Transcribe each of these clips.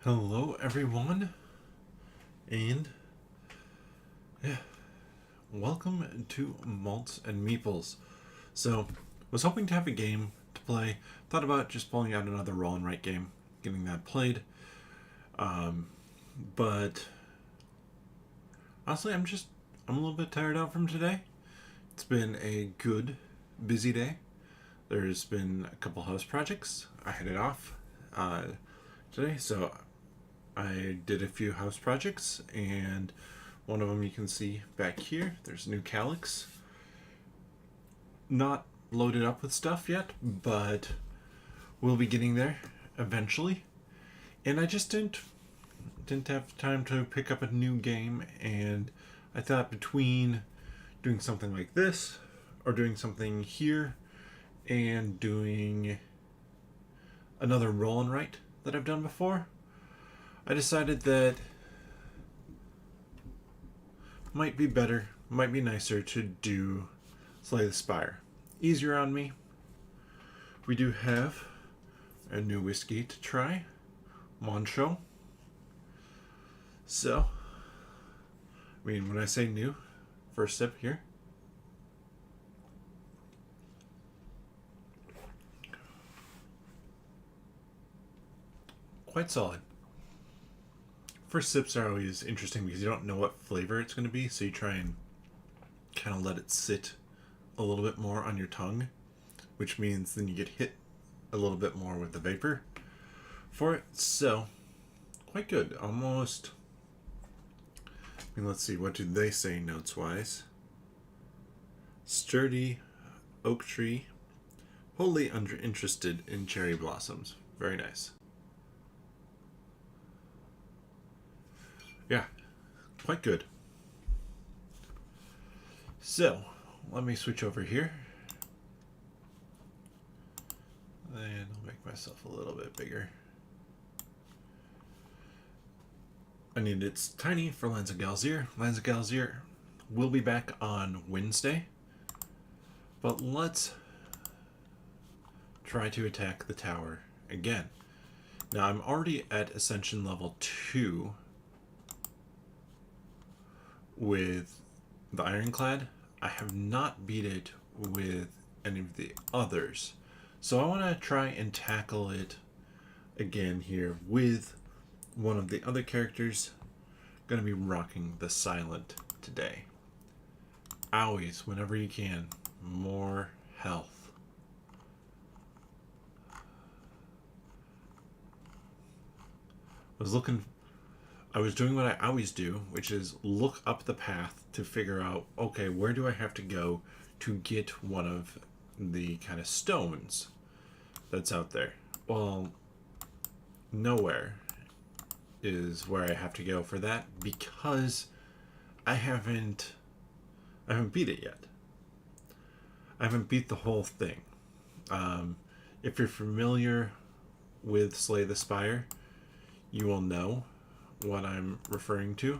Hello everyone, and yeah, welcome to Malts and Meeples. So, was hoping to have a game to play, thought about just pulling out another roll and write game, getting that played, but honestly I'm a little bit tired out from today. It's been a good, busy day. There's been a couple house projects. I headed off today, so I did a few house projects, and one of them you can see back here. There's a new calyx. Not loaded up with stuff yet, but we'll be getting there eventually. And I just didn't have time to pick up a new game, and I thought between doing something like this or doing something here and doing another roll and write that I've done before, I decided that might be better, might be nicer to do Slay the Spire. Easier on me. We do have a new whiskey to try, Moncho. So, when I say new, first sip here. Quite solid. First sips are always interesting because you don't know what flavor it's going to be, so you try and kind of let it sit a little bit more on your tongue, which means then you get hit a little bit more with the vapor for it. So, quite good. Almost. Let's see, what do they say notes wise? Sturdy oak tree, wholly interested in cherry blossoms. Very nice. Yeah, quite good. So, let me switch over here. And I'll make myself a little bit bigger. I need it's tiny for Lands of Galzir. Lands of Galzir will be back on Wednesday. But let's try to attack the tower again. Now, I'm already at Ascension level 2 with the Ironclad. I have not beat it with any of the others. So I want to try and tackle it again here with one of the other characters. Going to be rocking the Silent today. Always, whenever you can, more health. I was doing what I always do, which is look up the path to figure out, okay, where do I have to go to get one of the kind of stones that's out there? Well, nowhere is where I have to go for that because I haven't beat it yet. I haven't beat the whole thing. If you're familiar with Slay the Spire, you will know what I'm referring to.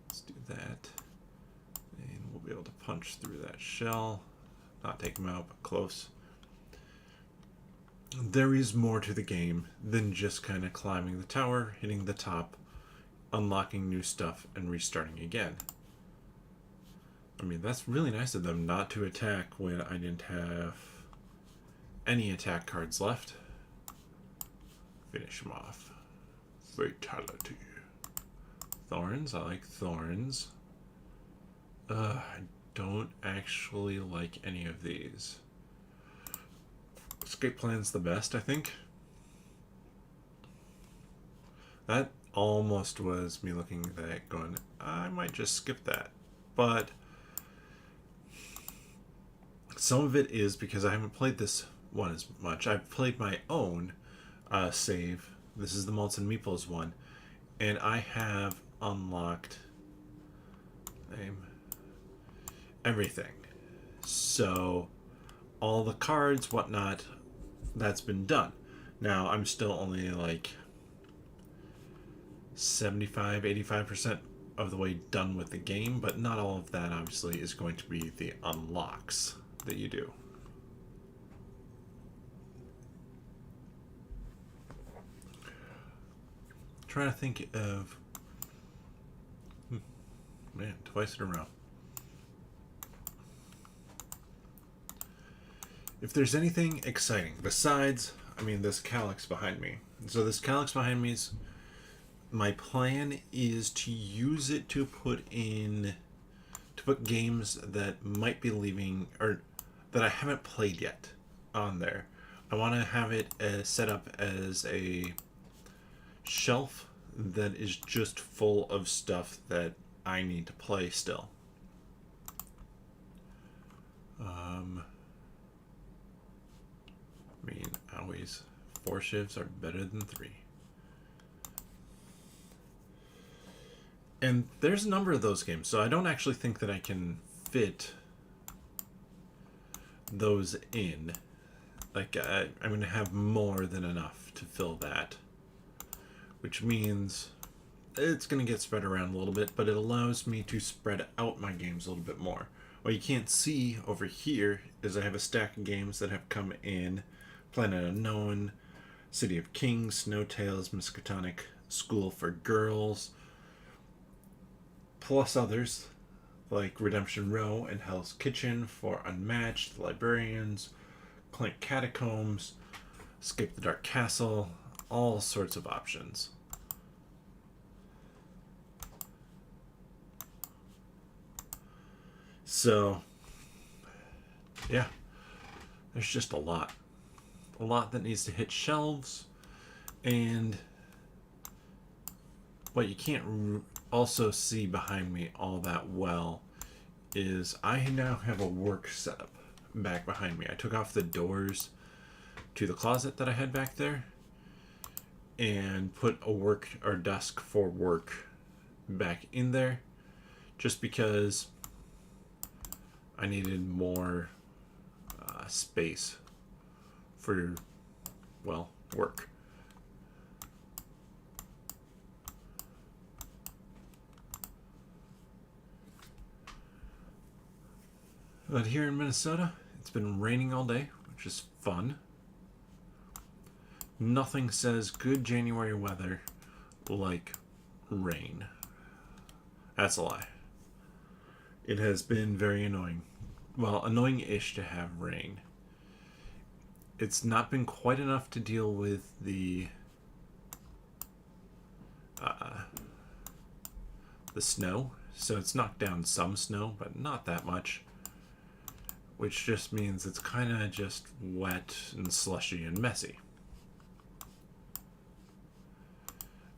Let's do that. And we'll be able to punch through that shell. Not take him out, but close. There is more to the game than just kind of climbing the tower, hitting the top, unlocking new stuff, and restarting again. I mean, that's really nice of them not to attack when I didn't have any attack cards left. Finish him off. Fatality. Thorns. I like thorns. I don't actually like any of these. Escape plan's the best, I think. That almost was me looking at that going, I might just skip that. But some of it is because I haven't played this one as much. I've played my own save. This is the Malts and Meeples one, and I have unlocked everything. So all the cards, whatnot, that's been done. Now I'm still only like 75-85% of the way done with the game, but not all of that obviously is going to be the unlocks that you do. Trying to think of man, twice in a row. If there's anything exciting besides, this calyx behind me. So this calyx behind me is, my plan is to use it to put games that might be leaving, or that I haven't played yet on there. I want to have it set up as a shelf that is just full of stuff that I need to play still. Always 4 shifts are better than 3. And there's a number of those games, so I don't actually think that I can fit those in. Like, I'm going to have more than enough to fill that, which means it's going to get spread around a little bit, but it allows me to spread out my games a little bit more. What you can't see over here is I have a stack of games that have come in: Planet Unknown, City of Kings, Snow Tales, Miskatonic School for Girls, plus others like Redemption Row and Hell's Kitchen for Unmatched, The Librarians, Clank Catacombs, Escape the Dark Castle, all sorts of options. So, yeah, there's just a lot that needs to hit shelves. And what you can't also see behind me all that well is I now have a work setup back behind me. I took off the doors to the closet that I had back there and put a work or desk for work back in there, just because I needed more space for, well, work. But here in Minnesota, it's been raining all day, which is fun. Nothing says good January weather like rain. That's a lie. It has been very annoying. Well, annoying-ish to have rain. It's not been quite enough to deal with the snow. So it's knocked down some snow, but not that much. Which just means it's kind of just wet and slushy and messy.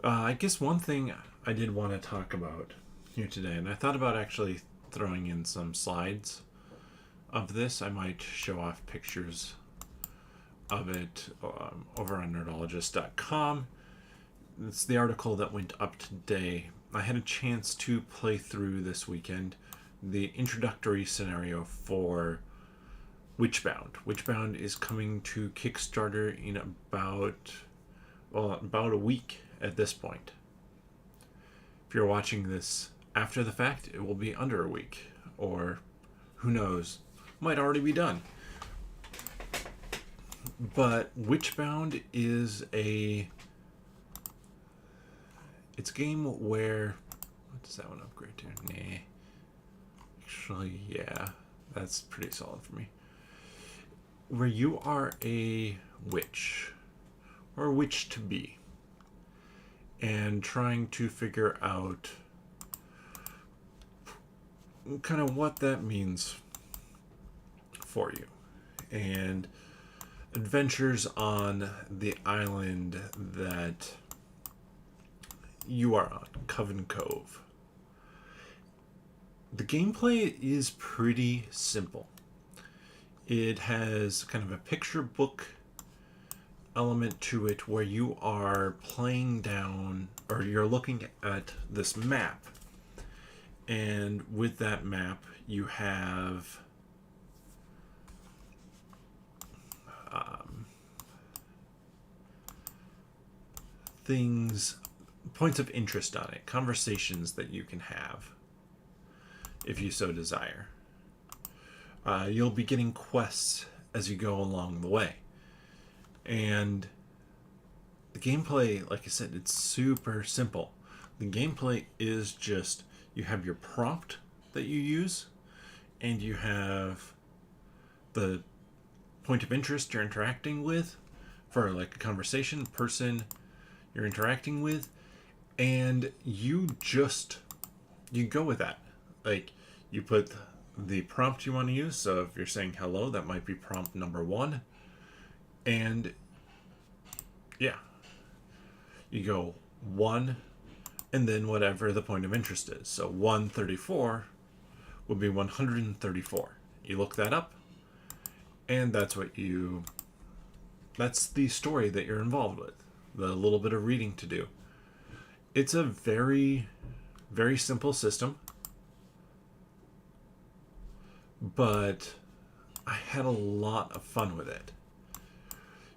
I guess one thing I did want to talk about here today, and I thought about actually throwing in some slides of this. I might show off pictures of it over on nerdologist.com. It's the article that went up today. I had a chance to play through this weekend the introductory scenario for Witchbound. Witchbound is coming to Kickstarter in about a week at this point. If you're watching this after the fact, it will be under a week, or who knows, might already be done. But Witchbound is it's a game where, what does that one upgrade to? Nah. Actually, yeah, that's pretty solid for me. Where you are a witch, or a witch to be, and trying to figure out kind of what that means for you, and adventures on the island that you are on, Coven Cove. The gameplay is pretty simple. It has kind of a picture book element to it where you are playing down, or you're looking at this map, and with that map you have things, points of interest on it, conversations that you can have if you so desire. You'll be getting quests as you go along the way. And the gameplay, like I said, it's super simple. The gameplay is just, you have your prompt that you use, and you have the point of interest you're interacting with for like a conversation, person you're interacting with, and you go with that. Like, you put the prompt you want to use, so if you're saying hello, that might be prompt number 1, and yeah, you go 1 and then whatever the point of interest is. So 134 would be 134. You look that up, and that's the story that you're involved with, the little bit of reading to do. It's a very, very simple system, but I had a lot of fun with it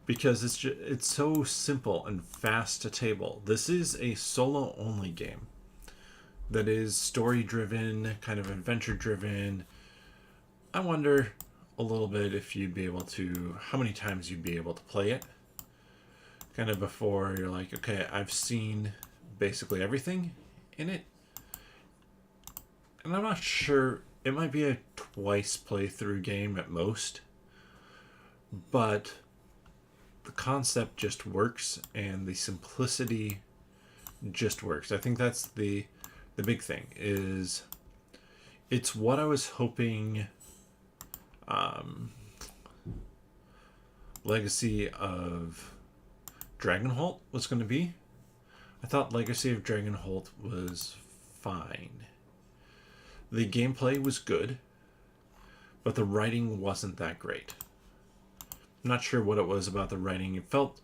because it's so simple and fast to table. This is a solo only game that is story driven, kind of adventure driven. I wonder a little bit if you'd be able to, how many times you'd be able to play it, kind of before you're like, okay, I've seen basically everything in it. And I'm not sure, it might be a twice playthrough game at most, but the concept just works and the simplicity just works. I think that's the big thing, is it's what I was hoping Legacy of Dragonholt was going to be. I thought Legacy of Dragonholt was fine. The gameplay was good, but the writing wasn't that great. I'm not sure what it was about the writing. It felt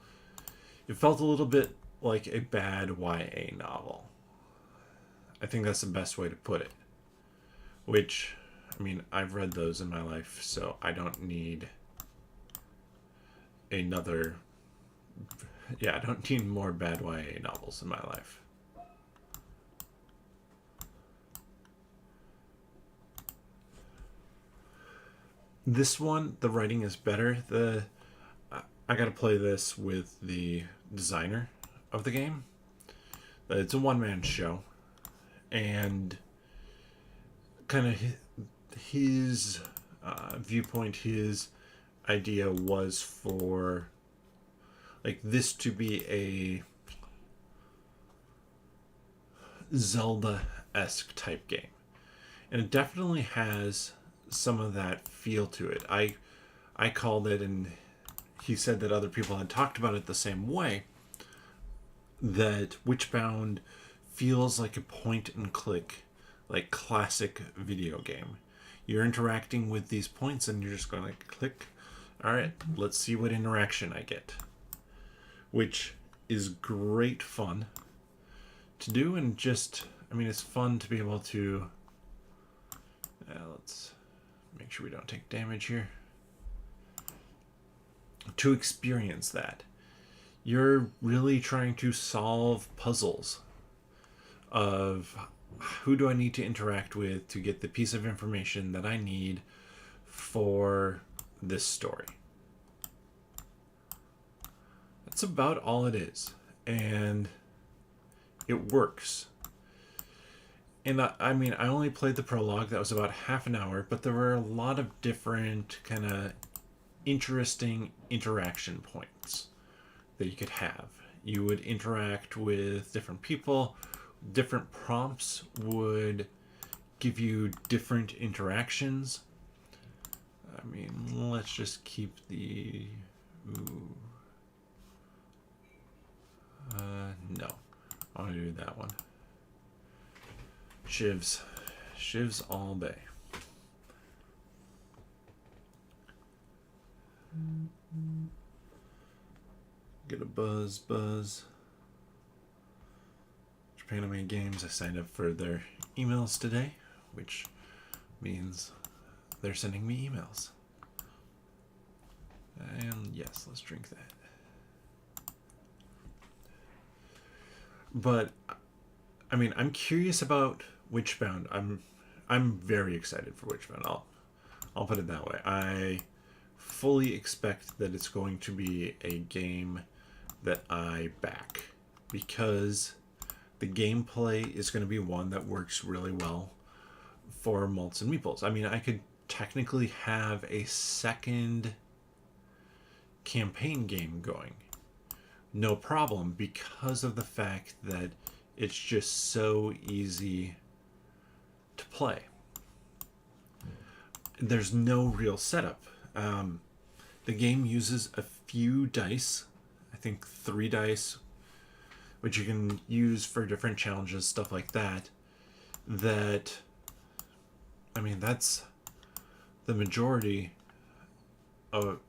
a little bit like a bad YA novel. I think that's the best way to put it. Which, I mean, I've read those in my life, so I don't need another... Yeah, I don't need more bad YA novels in my life. This one, the writing is better. I gotta play this with the designer of the game. It's a one-man show, and kind of his viewpoint, his idea was for like this to be a Zelda-esque type game, and it definitely has some of that feel to it. I called it, and he said that other people had talked about it the same way, that Witchbound feels like a point and click, like classic video game. You're interacting with these points and you're just going like click. All right, let's see what interaction I get, which is great fun to do. And just, I mean, it's fun to be able to let's make sure we don't take damage here, to experience that. You're really trying to solve puzzles of who do I need to interact with to get the piece of information that I need for this story. That's about all it is, and it works. And I mean, I only played the prologue. That was about half an hour, but there were a lot of different kind of interesting interaction points that you could have. You would interact with different people. Different prompts would give you different interactions. I mean, let's just keep the... no. I want to do that one. Shivs all day. Get a buzz. Japan Anime Games, I signed up for their emails today, which means they're sending me emails. And yes, let's drink that. But I mean, I'm curious about Witchbound. I'm very excited for Witchbound. I'll put it that way. I fully expect that it's going to be a game that I back, because the gameplay is going to be one that works really well for Malts and Meeples. I mean, I could technically have a second campaign game going, no problem, because of the fact that it's just so easy to play. There's no real setup. The game uses a few dice, I think 3 dice, which you can use for different challenges, stuff like that. I mean, that's the majority of...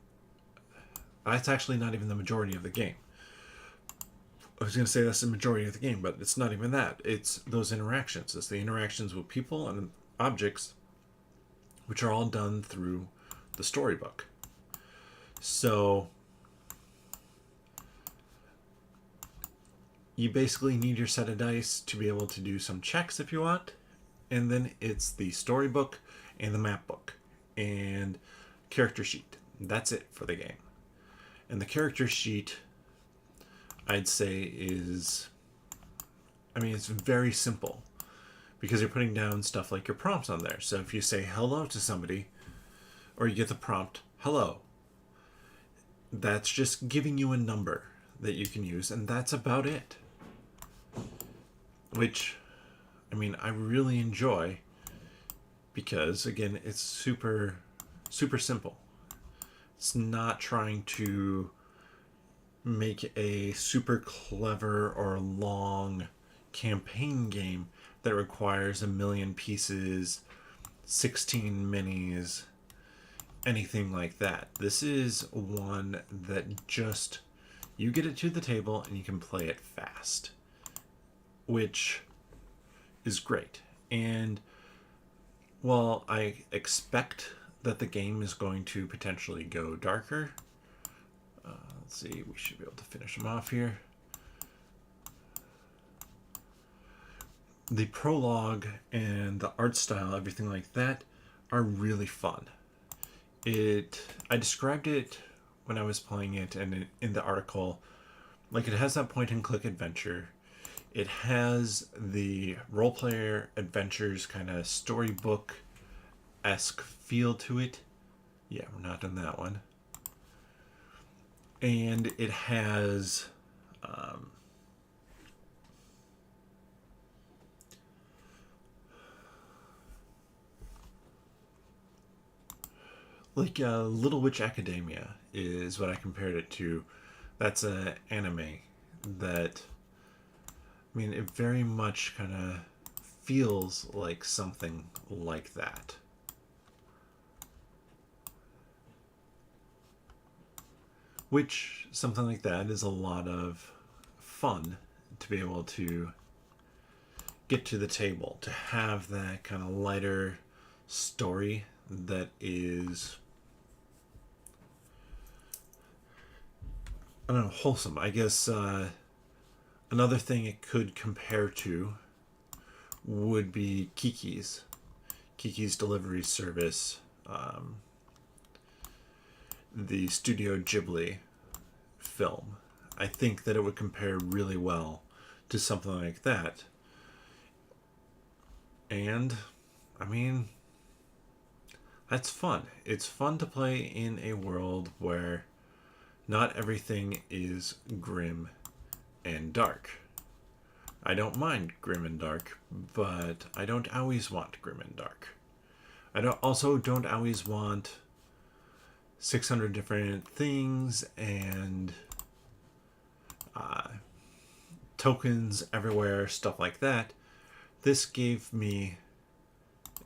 That's actually not even the majority of the game. I was going to say that's the majority of the game, but it's not even that. It's those interactions. It's the interactions with people and objects, which are all done through the storybook. So you basically need your set of dice to be able to do some checks if you want. And then it's the storybook and the map book and character sheet. That's it for the game. And the character sheet, I'd say, is... I mean, it's very simple, because you're putting down stuff like your prompts on there. So if you say hello to somebody, or you get the prompt, hello, that's just giving you a number that you can use, and that's about it. Which, I mean, I really enjoy, because, again, it's super, super simple. It's not trying to make a super clever or long campaign game that requires 1,000,000 pieces, 16 minis, anything like that. This is one that just, you get it to the table and you can play it fast, which is great. And while I expect that the game is going to potentially go darker, let's see, we should be able to finish them off here. The prologue and the art style, everything like that, are really fun. I described it when I was playing it, and in the article, like, it has that point and click adventure. It has the role player adventures kind of storybook-esque feel to it. Yeah, we're not doing that one. And it has like Little Witch Academia is what I compared it to. That's an anime that, I mean, it very much kind of feels like something like that. Which, something like that is a lot of fun to be able to get to the table, to have that kind of lighter story that is, I don't know, wholesome. I guess another thing it could compare to would be Kiki's delivery service, the Studio Ghibli film. I think that it would compare really well to something like that. And, I mean, that's fun. It's fun to play in a world where not everything is grim and dark. I don't mind grim and dark, but I don't always want grim and dark. I don't always want 600 different things and tokens everywhere, stuff like that. This gave me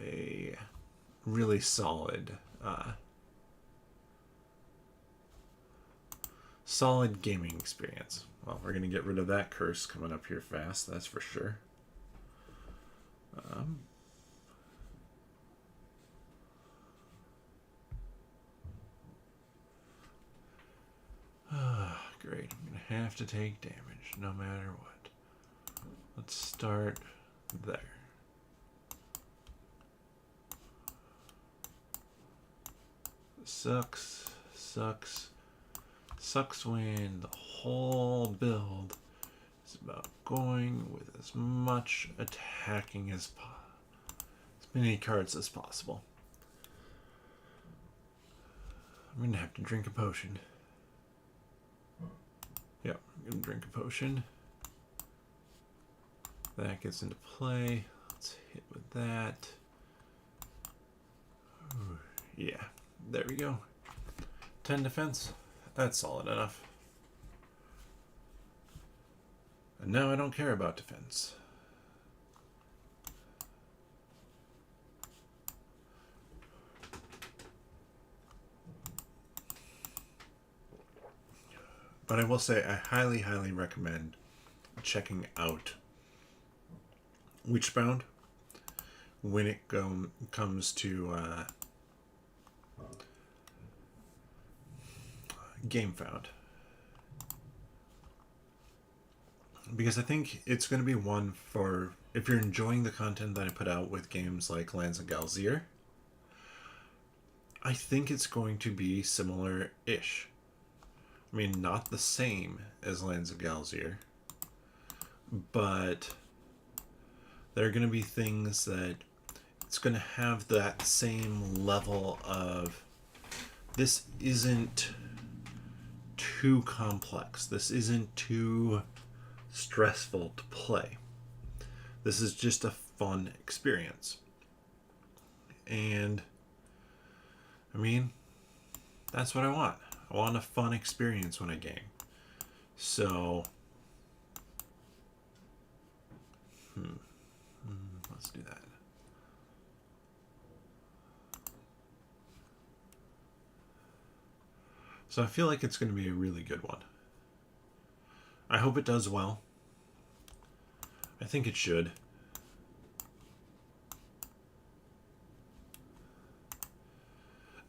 a really solid solid gaming experience. Well, we're going to get rid of that curse coming up here fast, that's for sure. Great, I'm going to have to take damage no matter what. Let's start there. Sucks when the whole build is about going with as much attacking as many cards as possible. I'm gonna have to drink a potion. Yep, I'm gonna drink a potion. That gets into play. Let's hit with that. Ooh, yeah, there we go. 10 defense. That's solid enough. And now I don't care about defense. But I will say I highly, highly recommend checking out Witchbound when it comes to GameFound. Because I think it's going to be one for, if you're enjoying the content that I put out with games like Lands of Galzier, I think it's going to be similar-ish. I mean, not the same as Lands of Galzier, but there are going to be things that it's going to have that same level of, this isn't too complex. This isn't too stressful to play. This is just a fun experience. And I mean, that's what I want. I want a fun experience when I game. So let's do that. So I feel like it's going to be a really good one. I hope it does well. I think it should.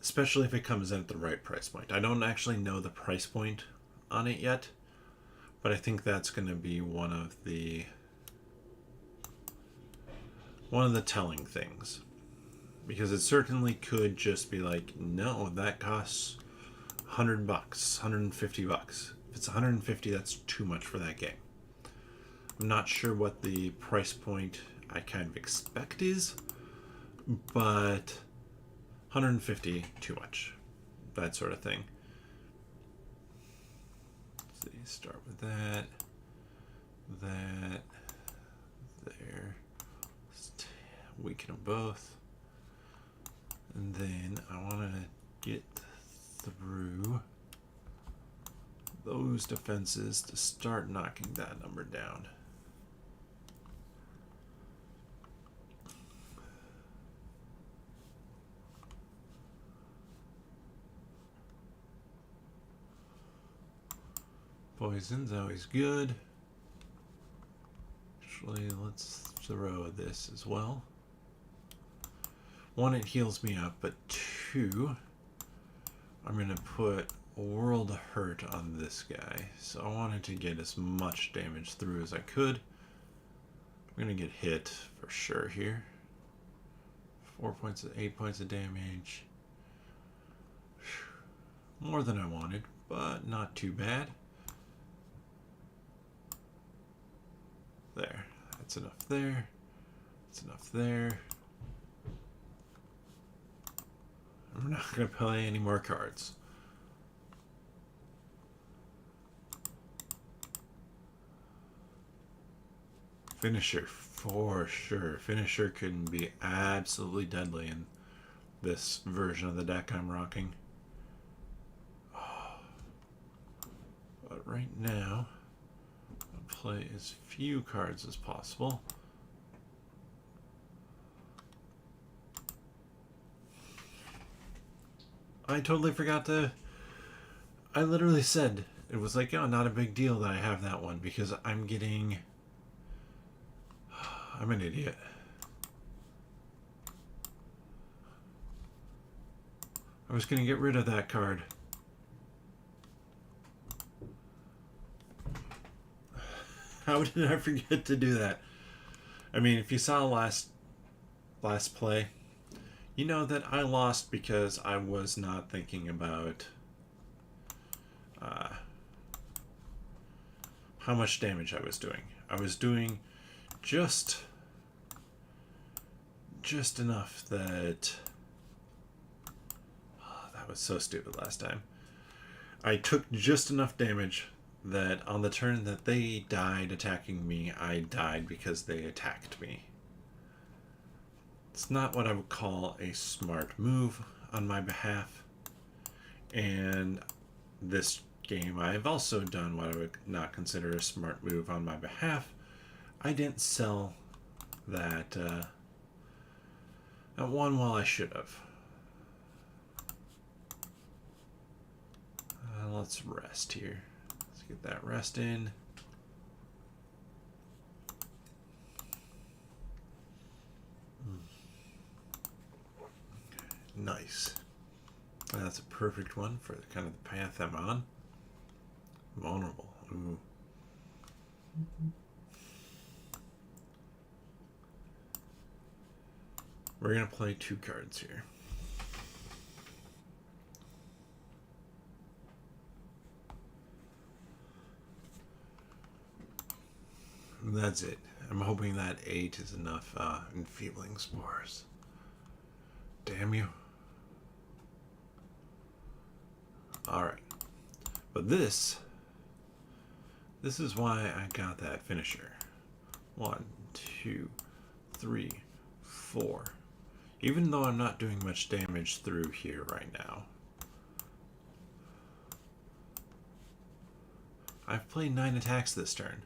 Especially if it comes in at the right price point. I don't actually know the price point on it yet, but I think that's going to be one of the telling things. Because it certainly could just be like, no, that costs $100, $150. If it's $150, that's too much for that game. I'm not sure what the price point I kind of expect is, but $150, too much. That sort of thing. Let's see, start with that, there. Let's weaken them both. And then I want to get through those defenses to start knocking that number down. Poison's always good. Actually, let's throw this as well. One, it heals me up, but two, I'm going to put a World of Hurt on this guy. So I wanted to get as much damage through as I could. I'm going to get hit for sure here. 8 points of damage. More than I wanted, but not too bad. There. That's enough there. That's enough there. I'm not going to play any more cards. Finisher, for sure. Finisher can be absolutely deadly in this version of the deck I'm rocking. But right now, I'll play as few cards as possible. I totally forgot to... I literally said it was like, oh, not a big deal that I have that one because I'm getting... I'm an idiot. I was going to get rid of that card. How did I forget to do that? I mean, if you saw last play, you know that I lost because I was not thinking about how much damage I was doing. I was doing just enough that... Oh, that was so stupid last time. I took just enough damage that on the turn that they died attacking me, I died because they attacked me. It's not what I would call a smart move on my behalf. And this game, I've also done what I would not consider a smart move on my behalf. I didn't sell that one while I should have. Let's rest here. Let's get that rest in. Nice. That's a perfect one for the kind of the path I'm on. Vulnerable. Ooh. We're going to play 2 cards here. That's it. I'm hoping that 8 is enough enfeebling spores. Damn you. Alright. But this is why I got that finisher. 1, 2, 3, 4. Even though I'm not doing much damage through here right now. I've played 9 attacks this turn.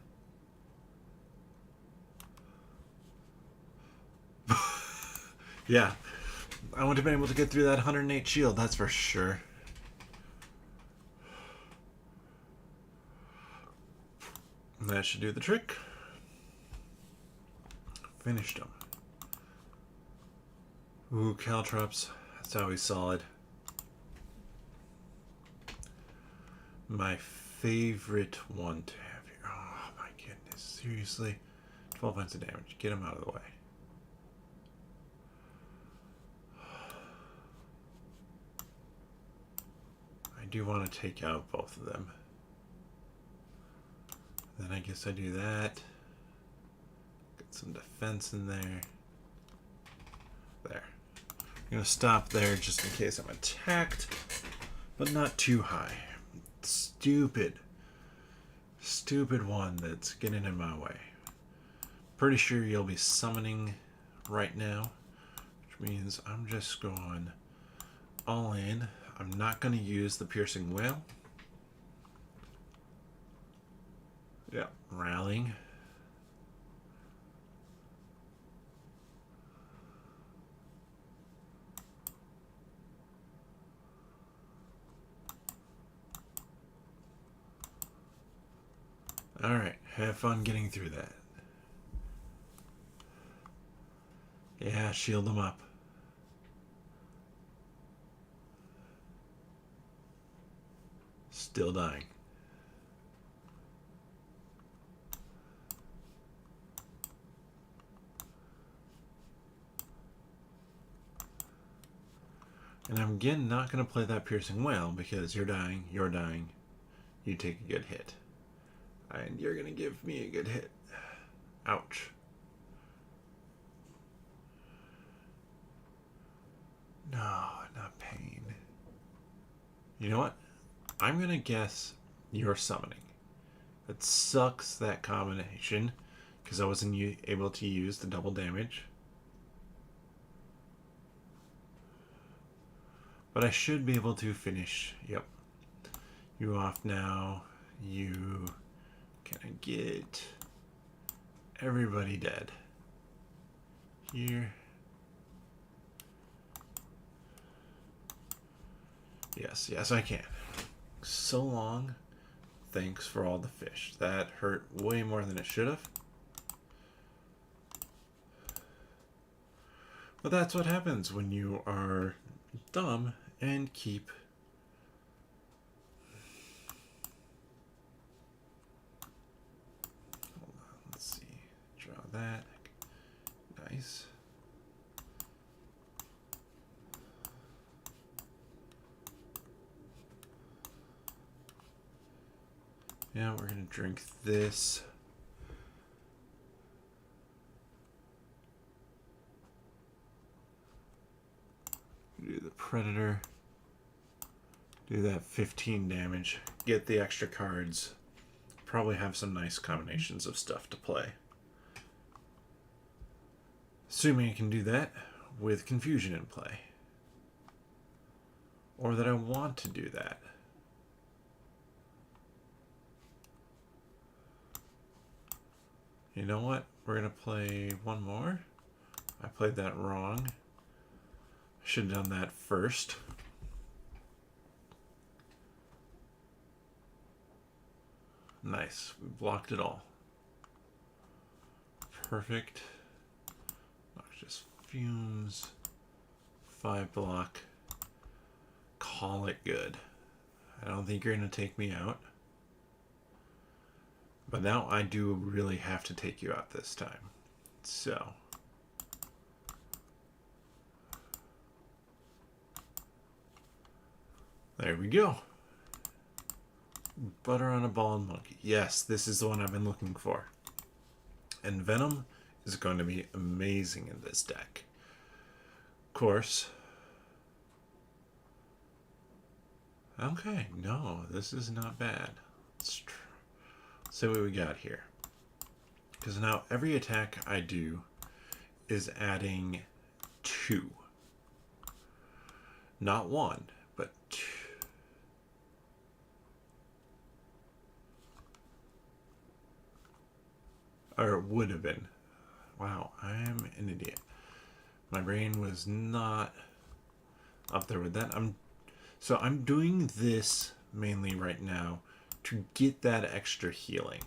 Yeah. I wouldn't have been able to get through that 108 shield, that's for sure. That should do the trick. Finished them. Ooh, caltrops. That's always solid. My favorite one to have here. Oh my goodness. Seriously? 12 points of damage. Get him out of the way. I do want to take out both of them. Then I guess I do that. Get some defense in there. There. I'm going to stop there just in case I'm attacked, but not too high. Stupid one that's getting in my way. Pretty sure you'll be summoning right now, which means I'm just going all in. I'm not going to use the piercing wail. Yeah, rallying. Alright, have fun getting through that. Yeah, shield them up. Still dying. And I'm again not going to play that piercing wail because you're dying, you take a good hit. And you're going to give me a good hit. Ouch. No, not pain. You know what? I'm going to guess you're summoning. That sucks, that combination, because I wasn't able to use the double damage. But I should be able to finish. Yep. You off now. You can get everybody dead. Here. Yes, I can. So long thanks for all the fish. That hurt way more than it should have. But that's what happens when you are dumb and keep... Hold on, let's see. Draw that. Nice. Yeah, we're gonna drink this. Do the Predator. Do that 15 damage. Get the extra cards. Probably have some nice combinations of stuff to play. Assuming I can do that with Confusion in play. Or that I want to do that. You know what? We're going to play one more. I played that wrong. I should have done that first. Nice. We blocked it all. Perfect. Just fumes. 5 block. Call it good. I don't think you're going to take me out. But now I do really have to take you out this time. So. There we go. Butter on a Bald Monkey. Yes, this is the one I've been looking for. And Venom is going to be amazing in this deck. Of course. Okay, no, this is not bad. Let's see what we got here. Because now every attack I do is adding 2. Not 1, but 2. Or it would have been. Wow, I am an idiot. My brain was not up there with that. So I'm doing this mainly right now to get that extra healing.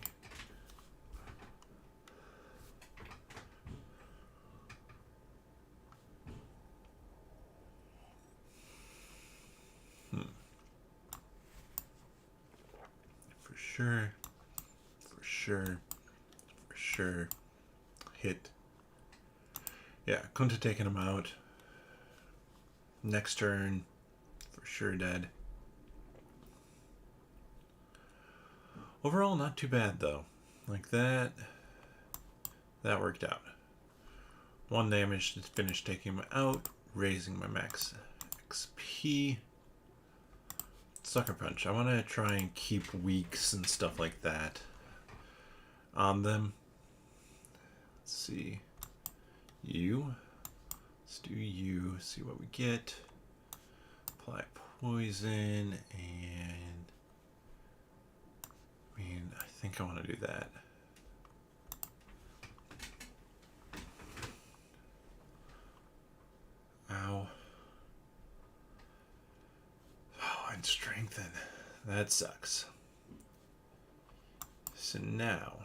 For sure. For sure. For sure. Hit. Yeah, couldn't have taken him out. Next turn, for sure dead. Overall, not too bad though. Like that worked out. 1 damage to finish taking him out, raising my max XP. Sucker Punch. I want to try and keep weaks and stuff like that on them. Let's see. Let's do you. See what we get. Apply poison and... I think I want to do that. Ow. Oh, and strengthen. That sucks. So now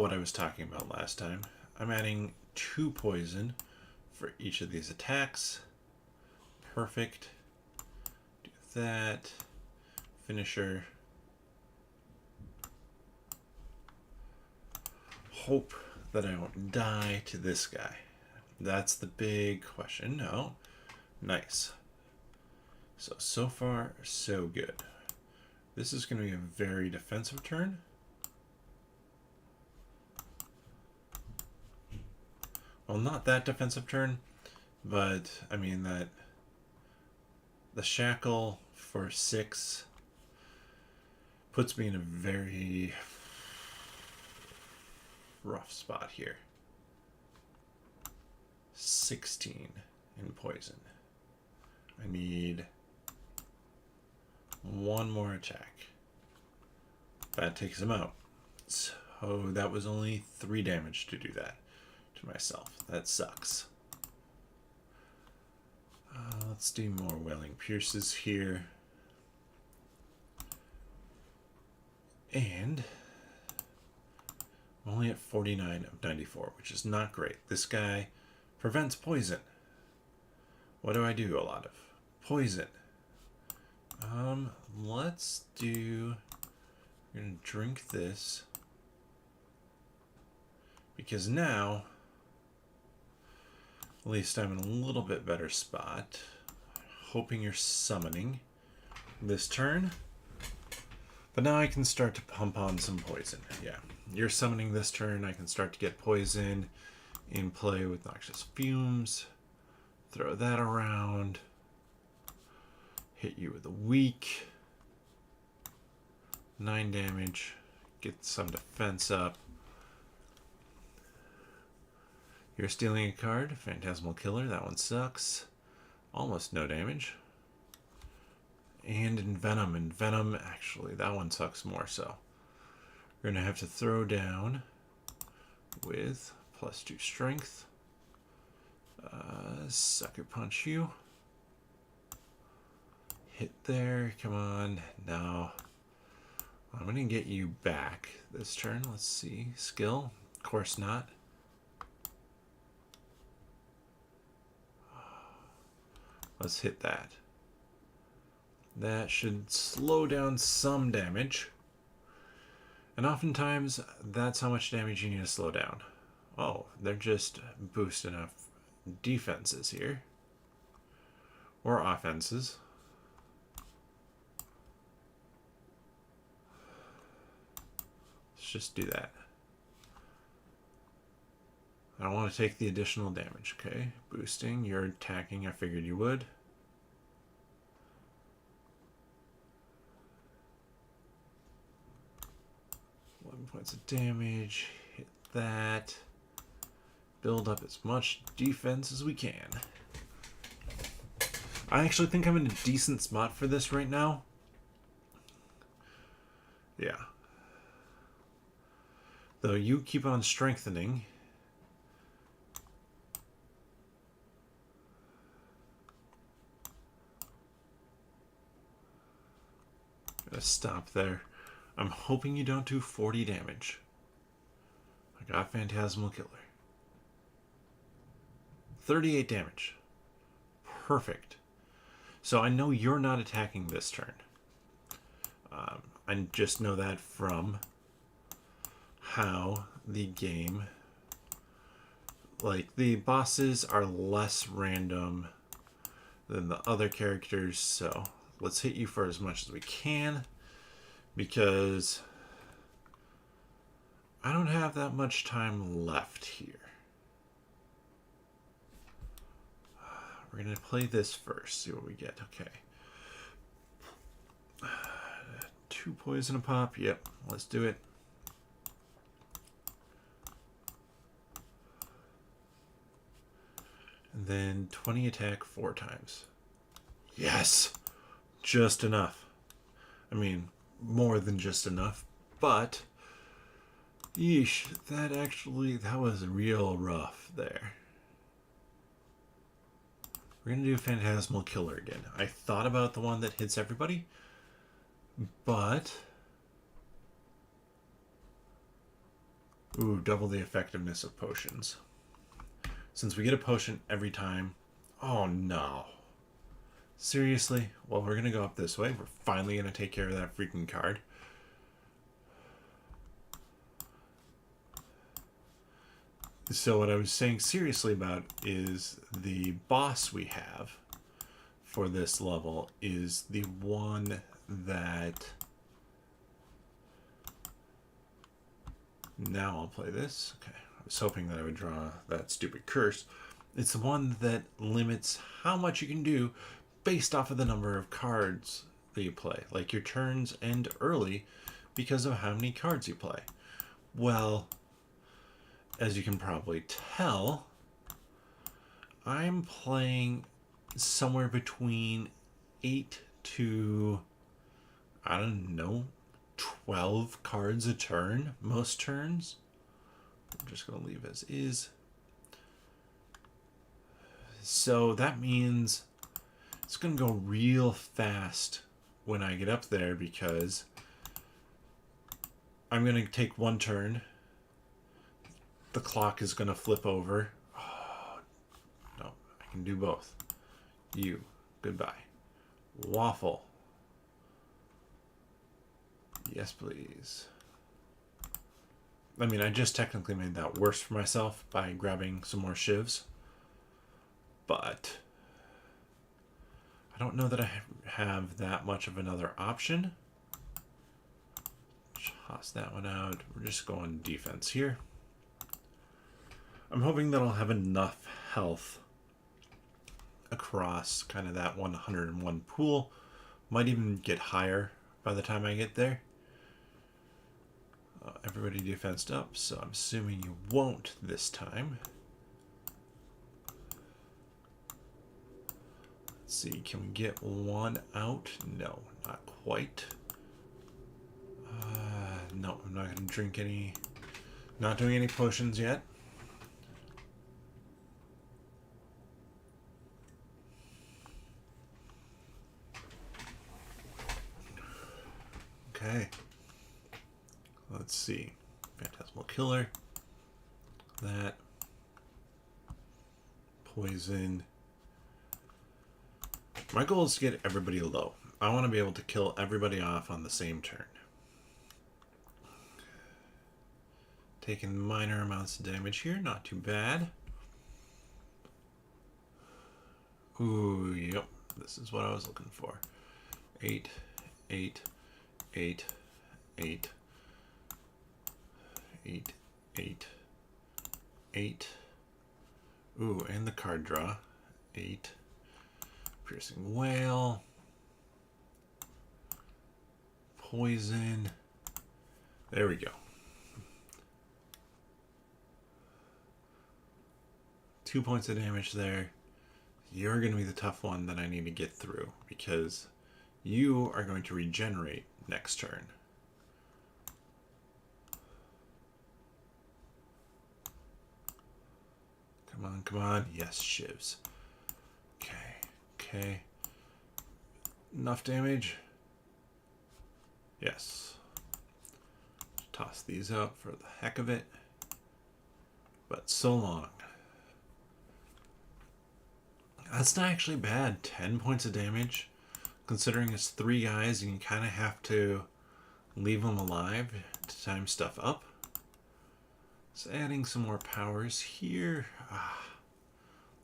what I was talking about last time, I'm adding 2 poison for each of these attacks. Perfect. Do that. Finisher. Hope that I don't die to this guy. That's the big question. No. Nice. So far, so good. This is going to be a very defensive turn. Well, not that defensive turn, but I mean that the shackle for 6 puts me in a very rough spot here. 16 in poison. I need 1 more attack. That takes him out. So that was only 3 damage to do that to myself. That sucks. Let's do more Wailing Pierces here. And I'm only at 49 of 94, which is not great. This guy prevents poison. What do I do a lot of? Poison. Let's do... We're going to drink this. Because now, at least I'm in a little bit better spot. Hoping you're summoning this turn. But now I can start to pump on some poison. Yeah, you're summoning this turn. I can start to get poison in play with Noxious Fumes. Throw that around. Hit you with a weak. 9 damage. Get some defense up. You're stealing a card. Phantasmal Killer. That one sucks. Almost no damage. And Envenom. Envenom, actually, that one sucks more so. We're going to have to throw down with +2 strength. Sucker Punch you. Hit there. Come on. Now, I'm going to get you back this turn. Let's see. Skill. Of course not. Let's hit that. That should slow down some damage. And oftentimes, that's how much damage you need to slow down. Oh, they're just boosting up defenses here. Or offenses. Let's just do that. I don't want to take the additional damage, okay? Boosting, you're attacking, I figured you would. Points of damage, hit that, build up as much defense as we can. I actually think I'm in a decent spot for this right now. Yeah. Though you keep on strengthening. Gotta stop there. I'm hoping you don't do 40 damage. I got Phantasmal Killer. 38 damage. Perfect. So I know you're not attacking this turn. I just know that from how the game... Like, the bosses are less random than the other characters, so let's hit you for as much as we can. Because I don't have that much time left here. We're going to play this first, see what we get. Okay. 2 poison a pop. Yep, let's do it. And then 20 attack 4 times. Yes! Just enough. I mean... more than just enough, but yeesh, that was real rough there. We're gonna do Phantasmal Killer again. I thought about the one that hits everybody, but ooh, double the effectiveness of potions. Since we get a potion every time. Oh no. Seriously? Well, we're going to go up this way. We're finally going to take care of that freaking card. So what I was saying seriously about is the boss we have for this level is the one that... Now I'll play this. Okay. I was hoping that I would draw that stupid curse. It's the one that limits how much you can do based off of the number of cards that you play. Like, your turns end early because of how many cards you play. Well, as you can probably tell, I'm playing somewhere between 8 to, I don't know, 12 cards a turn, most turns. I'm just going to leave as is. So that means it's going to go real fast when I get up there because I'm going to take one turn. The clock is going to flip over. Oh, no, I can do both. You, goodbye. Waffle. Yes, please. I mean, I just technically made that worse for myself by grabbing some more shivs. But I don't know that I have that much of another option. Toss that one out. We're just going defense here. I'm hoping that I'll have enough health across kind of that 101 pool. Might even get higher by the time I get there. Everybody defensed up, so I'm assuming you won't this time. Let's see, can we get one out? No, not quite. No, I'm not going to drink any. Not doing any potions yet. Okay. Let's see. Phantasmal Killer. That. Poison. My goal is to get everybody low. I want to be able to kill everybody off on the same turn. Taking minor amounts of damage here, not too bad. Ooh, yep. This is what I was looking for. 8, 8, 8, 8, 8, 8, 8. Ooh, and the card draw. 8. Piercing Whale. Poison. There we go. 2 points of damage there. You're going to be the tough one that I need to get through because you are going to regenerate next turn. Come on, come on. Yes, shivs. Okay, okay. Enough damage? Yes. Toss these out for the heck of it. But so long. That's not actually bad. 10 points of damage. Considering it's 3 guys and you kind of have to leave them alive to time stuff up. So adding some more powers here.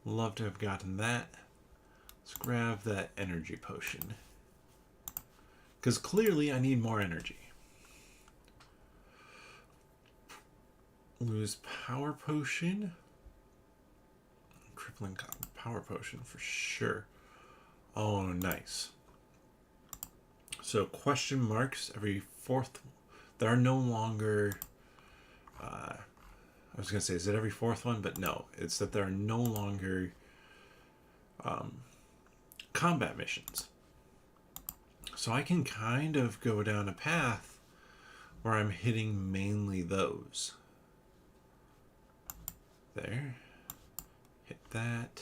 Love to have gotten that. Let's grab that energy potion. Because clearly I need more energy. Lose power potion. Crippling power potion for sure. Oh, nice. So question marks every 4th. There are no longer. I was gonna say, is it every 4th one? But no, it's that there are no longer combat missions. So I can kind of go down a path where I'm hitting mainly those. There. Hit that.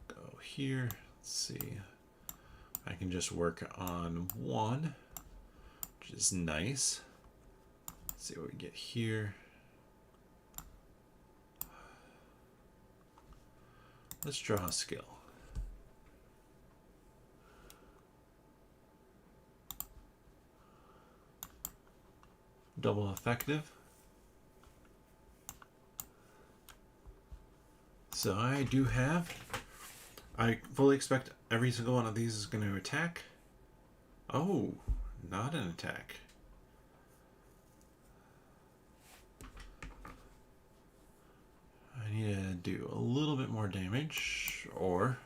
Go here. Let's see. I can just work on one, which is nice. Let's see what we get here. Let's draw a skill. Double effective. So I do have, I fully expect every single one of these is going to attack. Oh, not an attack. I need to do a little bit more damage, or,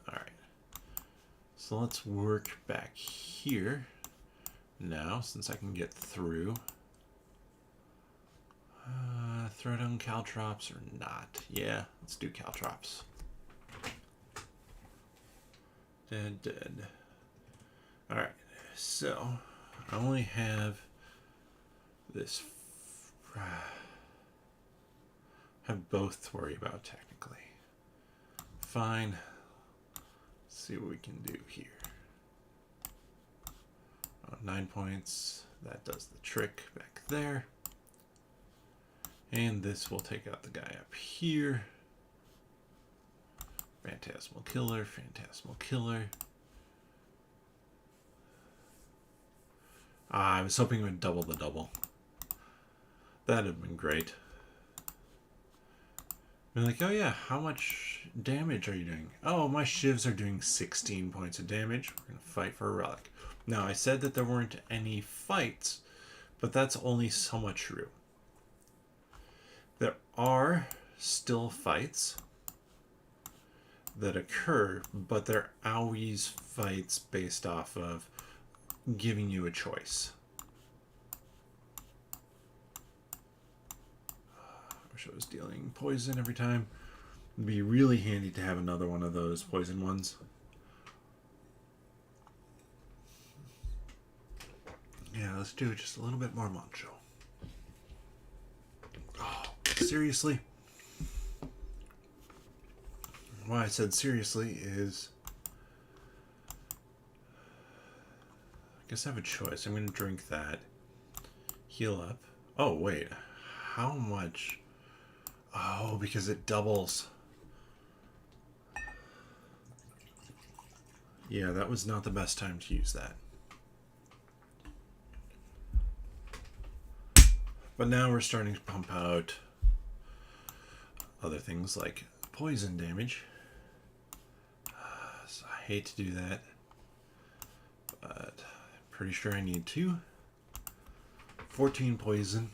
alright. So let's work back here now, since I can get through. Throw down Caltrops or not? Yeah, let's do Caltrops. Dead, dead. Alright, so I only have this. Have both to worry about technically. Fine. Let's see what we can do here. 9 points. That does the trick back there. And this will take out the guy up here. Phantasmal Killer, Phantasmal Killer. I was hoping it would double the double. That'd have been great. Be like, oh yeah, how much damage are you doing? Oh, my shivs are doing 16 points of damage. We're going to fight for a relic. Now, I said that there weren't any fights, but that's only somewhat true. There are still fights that occur, but they're always fights based off of giving you a choice. I wish I was dealing poison every time. It'd be really handy to have another one of those poison ones. Yeah, let's do just a little bit more Mancho. Oh, seriously? Why I said seriously is, I guess I have a choice. I'm going to drink that. Heal up. Oh, wait. How much? Oh, because it doubles. Yeah, that was not the best time to use that. But now we're starting to pump out other things like poison damage. So I hate to do that, but I'm pretty sure I need to. 14 poison.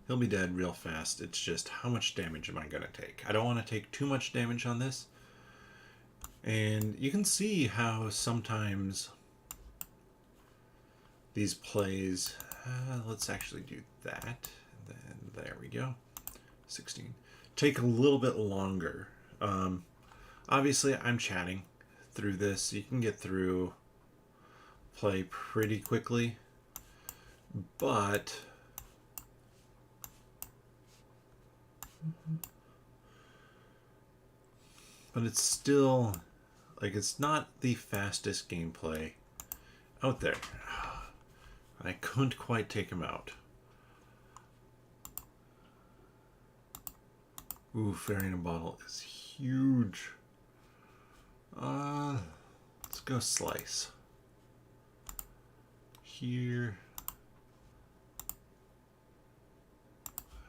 He'll be dead real fast. It's just how much damage am I going to take? I don't want to take too much damage on this. And you can see how sometimes these plays... let's actually do that. And then there we go. 16. Take a little bit longer. Obviously, I'm chatting through this. You can get through play pretty quickly. But... it's still... like, it's not the fastest gameplay out there. I couldn't quite take him out. Ooh, Fairy in a Bottle is huge. Let's go Slice. Here.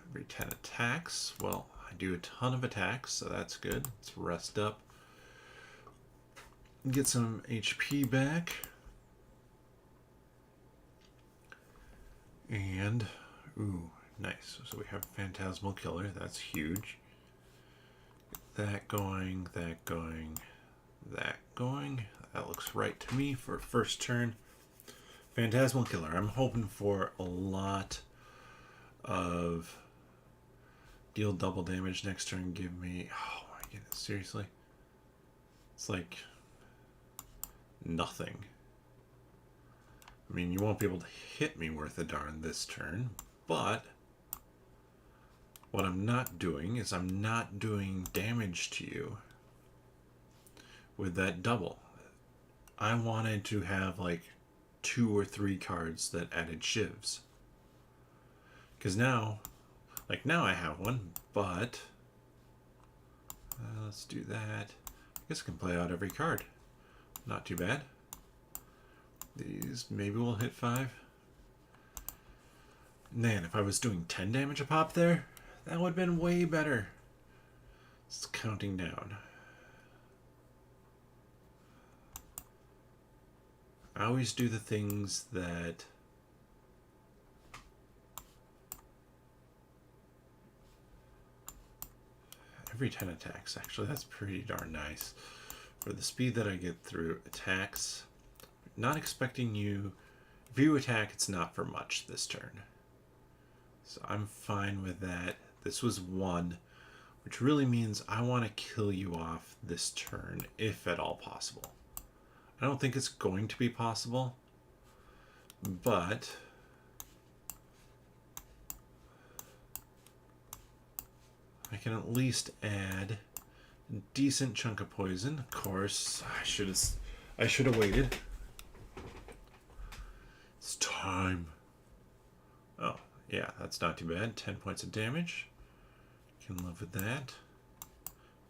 Every 10 attacks. Well, I do a ton of attacks, so that's good. Let's rest up. Get some HP back. And, ooh, nice. So we have Phantasmal Killer. That's huge. Get that going, that going, that going. That looks right to me for first turn. Phantasmal Killer. I'm hoping for a lot of deal double damage next turn. Give me... oh my goodness, seriously? It's like nothing. I mean, you won't be able to hit me worth a darn this turn, but what I'm not doing is I'm not doing damage to you with that double. I wanted to have like 2 or 3 cards that added shivs. Because now, like now I have one, but let's do that. I guess I can play out every card. Not too bad. These maybe will hit 5. Man, if I was doing 10 damage a pop there, that would have been way better. It's counting down. I always do the things that every 10 attacks, actually. That's pretty darn nice. For the speed that I get through attacks, not expecting you... if you attack, it's not for much this turn. So I'm fine with that. This was 1, which really means I want to kill you off this turn, if at all possible. I don't think it's going to be possible, but I can at least add a decent chunk of poison. Of course, I should have waited. It's time. Oh, yeah, that's not too bad. 10 points of damage. Can live with that.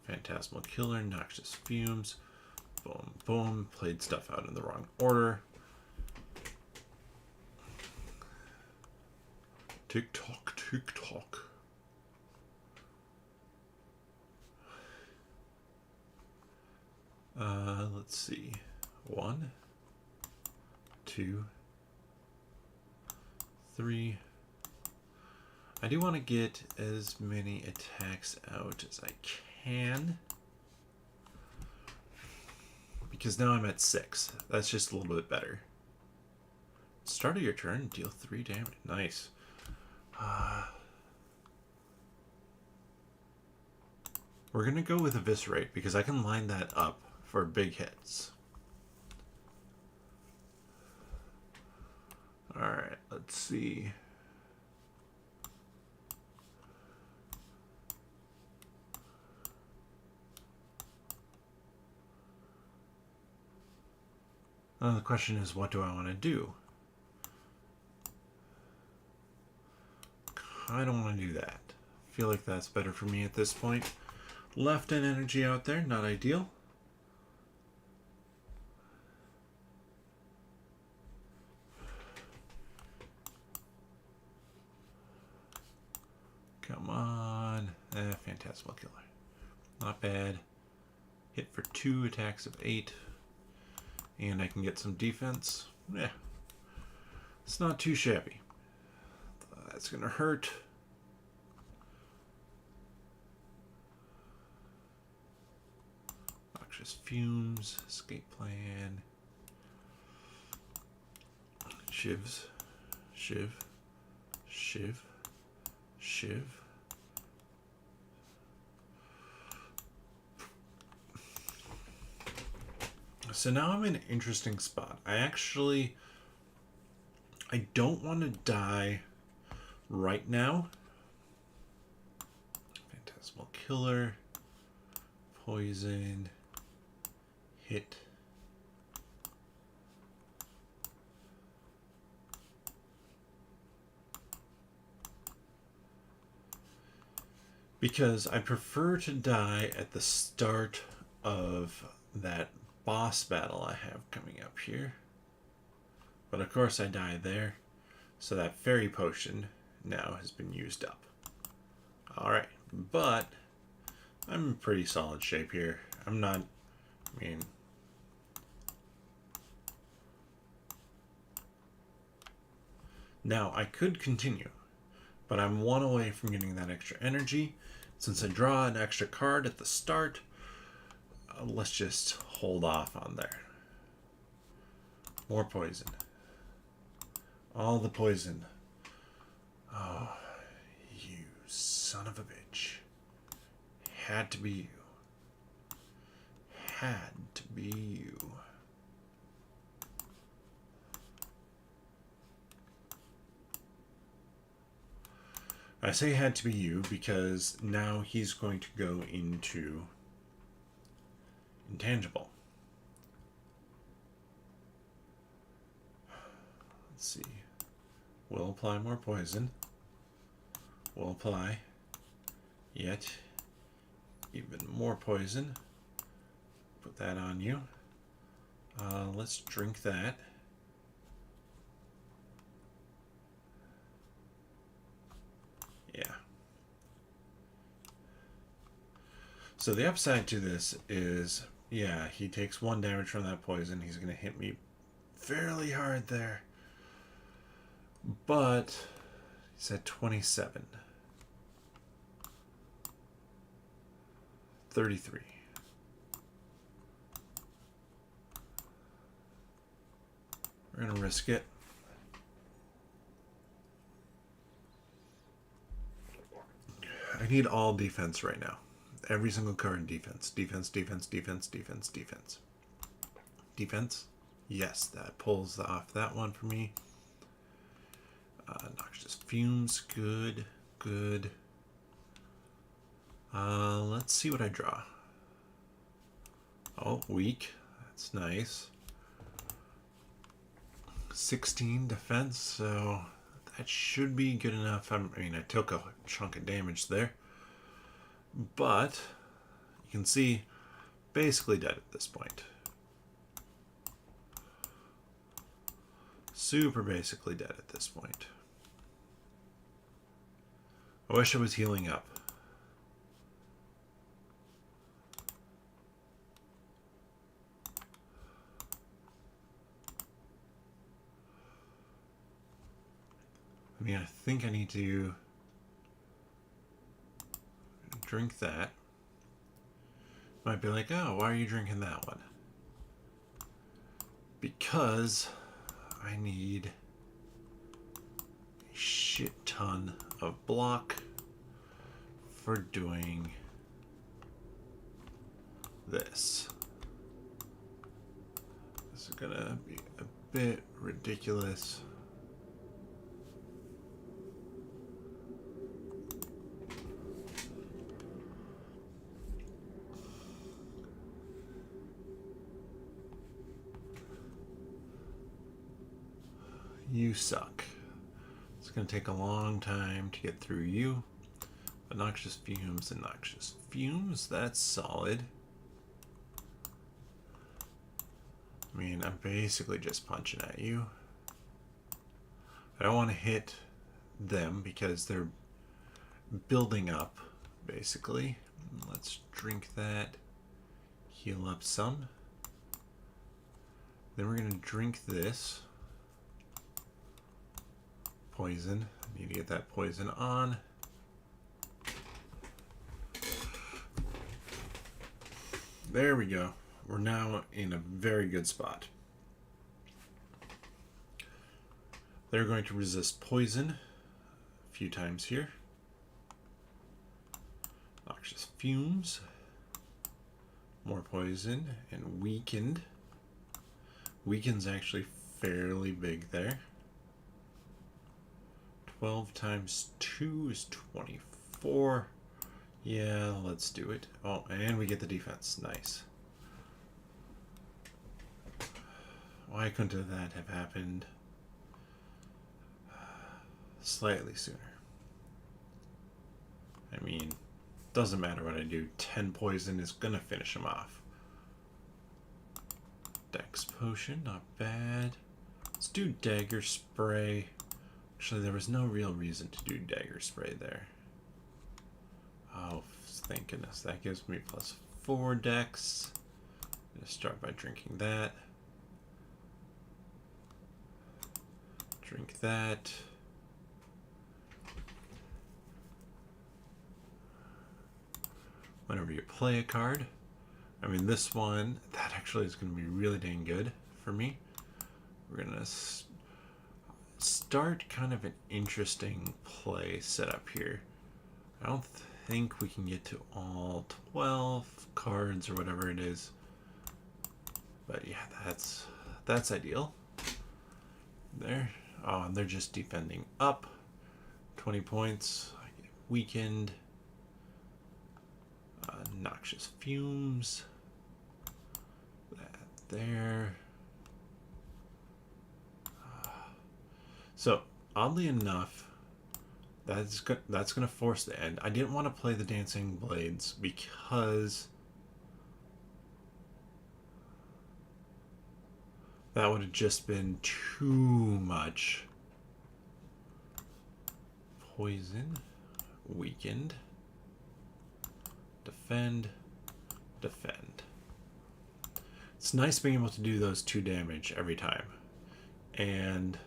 Phantasmal Killer, Noxious Fumes. Boom, boom. Played stuff out in the wrong order. Tick tock, tick tock. Let's see. 1, 2, 3. I do want to get as many attacks out as I can. Because now I'm at 6. That's just a little bit better. Start of your turn, deal 3 damage. Nice. We're going to go with Eviscerate because I can line that up for big hits. Alright, let's see. The question is, what do I want to do? I don't want to do that. I feel like that's better for me at this point. Left in energy out there, not ideal. Come on. Phantasmal Killer. Not bad. Hit for 2 attacks of 8. And I can get some defense. Yeah. It's not too shabby. That's going to hurt. Noxious Fumes. Escape Plan. Shivs. Shiv. Shiv. Shiv. So now I'm in an interesting spot. I don't want to die right now. Phantasmal Killer. Poison. Hit. Because I prefer to die at the start of that boss battle I have coming up here. But of course I die there. So that fairy potion now has been used up. Alright, but I'm in pretty solid shape here. I'm not, now I could continue, but I'm 1 away from getting that extra energy. Since I draw an extra card at the start, let's just hold off on there. More poison. All the poison. Oh, you son of a bitch. Had to be you. Had to be you. I say had to be you because now he's going to go into intangible. Let's see. We'll apply more poison. We'll apply yet even more poison. Put that on you. Let's drink that. Yeah. So the upside to this is, yeah, he takes 1 damage from that poison. He's going to hit me fairly hard there. But he's at 27. 33. We're going to risk it. I need all defense right now. Every single card in defense. Defense, defense, defense, defense, defense. Defense? Yes, that pulls off that one for me. Noxious Fumes, good, good. Let's see what I draw. Oh, weak. That's nice. 16 defense, so that should be good enough. I mean, I took a chunk of damage there, but you can see basically dead at this point. Super basically dead at this point. I wish I was healing up. I mean, I think I need to drink that. Might be like, oh, why are you drinking that one? Because I need a shit ton of block for doing this. This is gonna be a bit ridiculous. You suck. It's going to take a long time to get through you. But noxious fumes and noxious fumes, that's solid. I mean, I'm basically just punching at you. I don't want to hit them because they're building up, basically. Let's drink that. Heal up some. Then we're going to drink this. Poison. I need to get that poison on. There we go. We're now in a very good spot. They're going to resist poison a few times here. Noxious fumes. More poison and weakened. Weakened's actually fairly big there. 12 times 2 is 24. Yeah, let's do it. Oh, and we get the defense. Nice. Why couldn't that have happened slightly sooner? I mean, doesn't matter what I do. 10 poison is gonna finish him off. Dex potion, not bad. Let's do dagger spray. Actually, there was no real reason to do dagger spray there. Oh, thank goodness. That gives me plus 4 dex. I'm going to start by drinking that. Drink that. Whenever you play a card. I mean, this one, that actually is going to be really dang good for me. We're going to start kind of an interesting play setup here. I don't think we can get to all 12 cards or whatever it is, but yeah, that's ideal. There. Oh, and they're just defending up. 20 points. I get weakened. Noxious fumes. That there. So, oddly enough, that's going to force the end. I didn't want to play the Dancing Blades because that would have just been too much. Poison, weakened, defend, defend. It's nice being able to do those 2 damage every time. And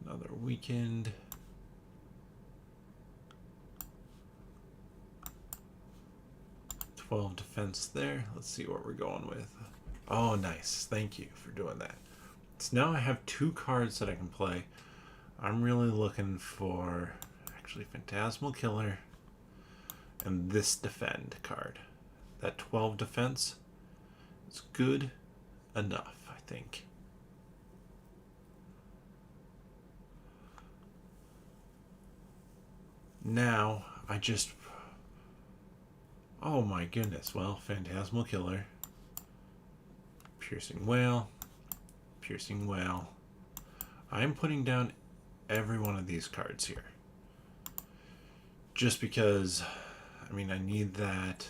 another weakened. Defense there. Let's see what we're going with. Oh, nice. Thank you for doing that. So now I have 2 cards that I can play. I'm really looking for actually Phantasmal Killer and this defend card. That 12 defense is good enough, I think. now I just... Oh my goodness. Well, Phantasmal Killer. Piercing Whale. Piercing Whale. I'm putting down every one of these cards here. Just because, I mean, I need that.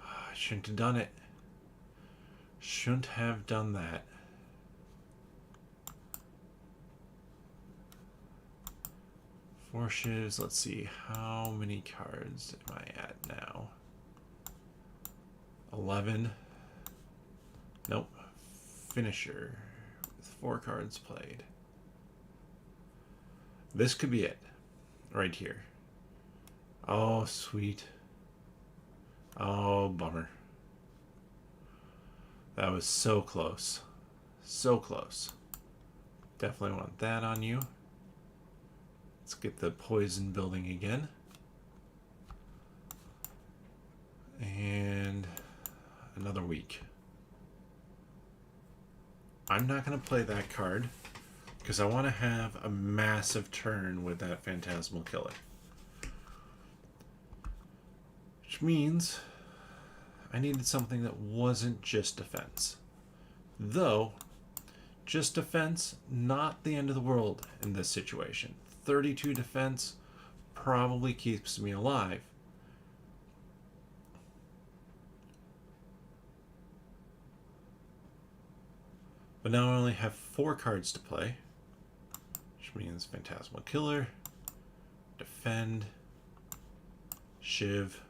I shouldn't have done it. Shouldn't have done that. Four shivs. Let's see. How many cards am I at now? 11. Nope. Finisher. With 4 cards played. This could be it. Right here. Oh, sweet. Oh, bummer. That was so close. So close. Definitely want that on you. Let's get the poison building again. And another week. I'm not going to play that card because I want to have a massive turn with that Phantasmal Killer. Which means I needed something that wasn't just defense. Though, just defense, not the end of the world in this situation. 32 defense probably keeps me alive. But now I only have 4 cards to play, which means Phantasmal Killer, Defend, Shiv,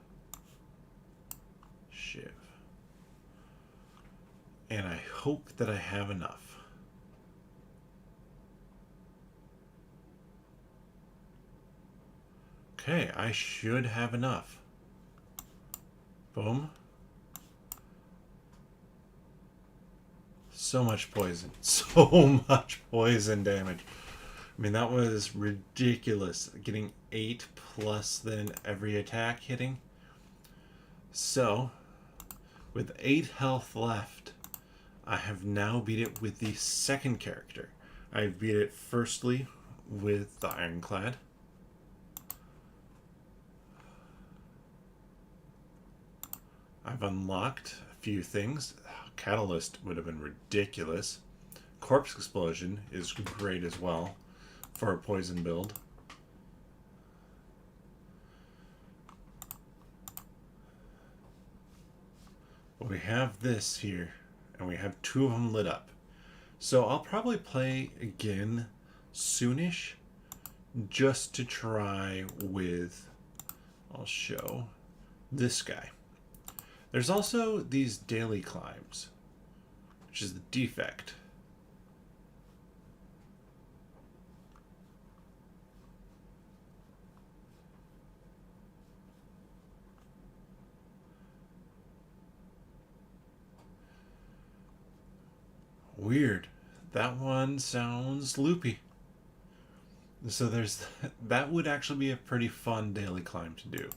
Shiv. And I hope that I have enough. Okay, I should have enough. Boom. So much poison. So much poison damage. I mean, that was ridiculous. Getting 8 plus then every attack hitting. So, with 8 health left, I have now beat it with the second character. I beat it firstly with the Ironclad. I've unlocked a few things. Catalyst would have been ridiculous. Corpse Explosion is great as well for a poison build. But we have this here, and we have 2 of them lit up. So I'll probably play again soonish, just to try with, I'll show this guy. There's also these daily climbs, which is the defect. Weird. That one sounds loopy. So there's that would actually be a pretty fun daily climb to do.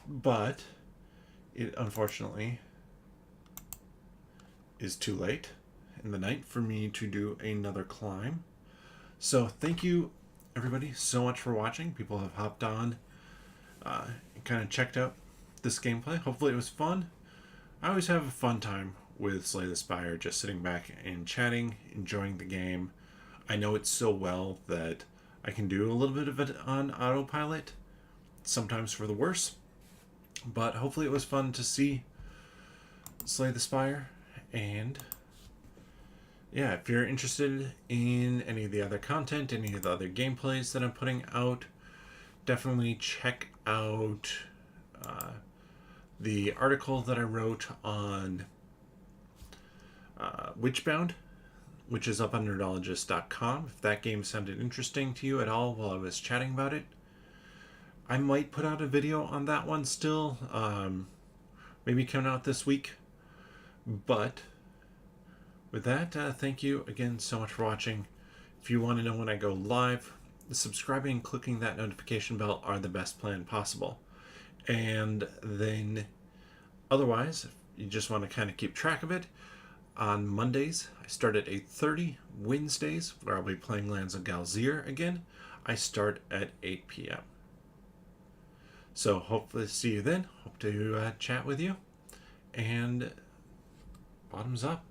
But it unfortunately is too late in the night for me to do another climb. So thank you everybody so much for watching. People have hopped on and kind of checked out this gameplay. Hopefully it was fun. I always have a fun time with Slay the Spire, just sitting back and chatting, enjoying the game. I know it so well that I can do a little bit of it on autopilot, sometimes for the worse. But hopefully it was fun to see Slay the Spire. And yeah, if you're interested in any of the other content, any of the other gameplays that I'm putting out, definitely check out the article that I wrote on Witchbound, which is up on nerdologist.com. If that game sounded interesting to you at all while I was chatting about it, I might put out a video on that one still. Maybe coming out this week. But with that, thank you again so much for watching. If you want to know when I go live, subscribing and clicking that notification bell are the best plan possible. And then otherwise, if you just want to kind of keep track of it, on Mondays, I start at 8:30. Wednesdays, where I'll be playing Lands of Galzir again. I start at 8 p.m. So hopefully see you then. Hope to chat with you. And bottoms up.